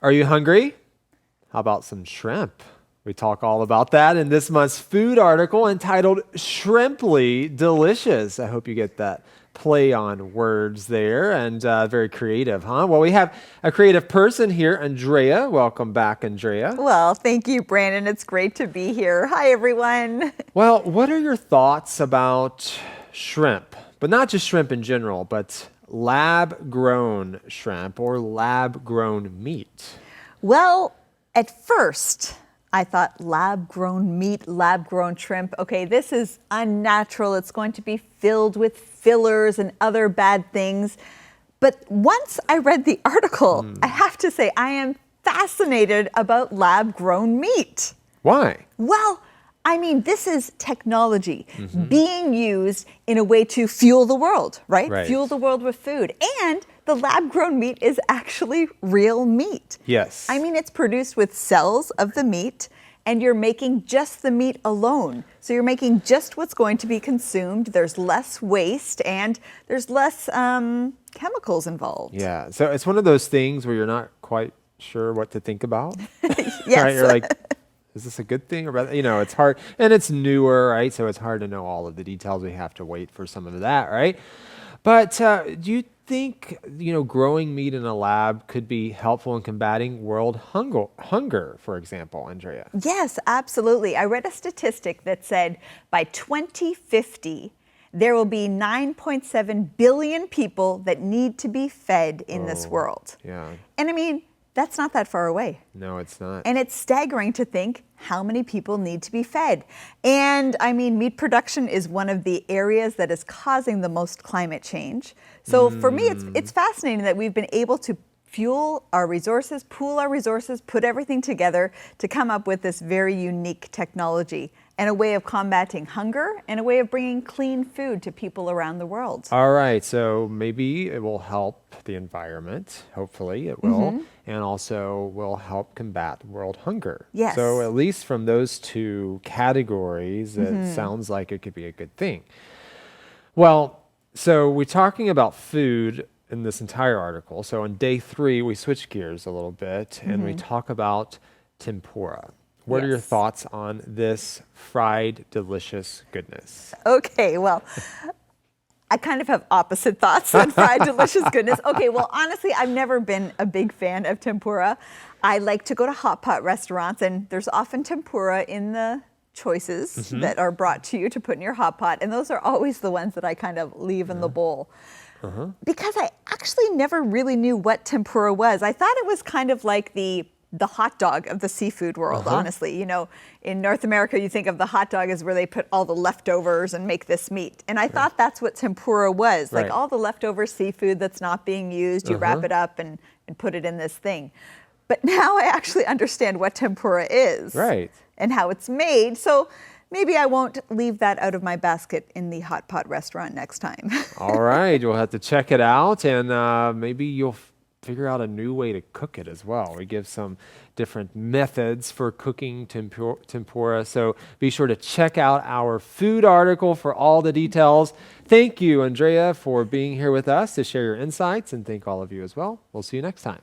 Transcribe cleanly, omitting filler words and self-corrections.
Are you hungry? How about some shrimp? We talk all about that in this month's food article entitled Shrimply Delicious. I hope you get that play on words there, and very creative, huh? Well, we have a creative person here, Andrea. Welcome back, Andrea. Well, thank you, Brandon. It's great to be here. Hi, everyone. Well, what are your thoughts about shrimp? But not just shrimp in general, but lab-grown shrimp or lab-grown meat. Well, at first, I thought lab-grown meat, lab-grown shrimp. Okay, this is unnatural. It's going to be filled with fillers and other bad things. But once I read the article, I have to say I am fascinated about lab-grown meat. Why? Well, I mean, this is technology being used in a way to fuel the world, right? Fuel the world with food. And the lab-grown meat is actually real meat. Yes. I mean, it's produced with cells of the meat, and you're making just the meat alone. So you're making just what's going to be consumed. There's less waste, and there's less chemicals involved. Yeah, so it's one of those things where you're not quite sure what to think about. Yes. Right? You're like, is this a good thing or bad? You know, it's hard, and it's newer, right? So it's hard to know all of the details. We have to wait for some of that, right? But do you think, growing meat in a lab could be helpful in combating world hunger, for example, Andrea? Yes, absolutely. I read a statistic that said by 2050, there will be 9.7 billion people that need to be fed in this world. Yeah. And I mean, that's not that far away. No, it's not. And it's staggering to think how many people need to be fed. And I mean, meat production is one of the areas that is causing the most climate change. So for me, it's fascinating that we've been able to fuel our resources, pool our resources, put everything together to come up with this very unique technology and a way of combating hunger and a way of bringing clean food to people around the world. All right, so maybe it will help the environment. Hopefully it will. And also will help combat world hunger. Yes. So at least from those two categories, it sounds like it could be a good thing. Well, so we're talking about food in this entire article. So on day 3, we switch gears a little bit and we talk about tempura. What are your thoughts on this fried, delicious goodness? Okay, well, I kind of have opposite thoughts on fried delicious goodness. Okay, well, honestly, I've never been a big fan of tempura. I like to go to hot pot restaurants, and there's often tempura in the choices that are brought to you to put in your hot pot, and those are always the ones that I kind of leave in the bowl. Because I actually never really knew what tempura was. I thought it was kind of like the hot dog of the seafood world, honestly. You know, in North America, you think of the hot dog as where they put all the leftovers and make this meat. And I thought that's what tempura was, like all the leftover seafood that's not being used, you wrap it up and put it in this thing. But now I actually understand what tempura is and how it's made. So maybe I won't leave that out of my basket in the hot pot restaurant next time. All right, you'll have to check it out, and maybe you'll figure out a new way to cook it as well. We give some different methods for cooking tempura, so be sure to check out our food article for all the details. Thank you, Andrea, for being here with us to share your insights, and thank all of you as well. We'll see you next time.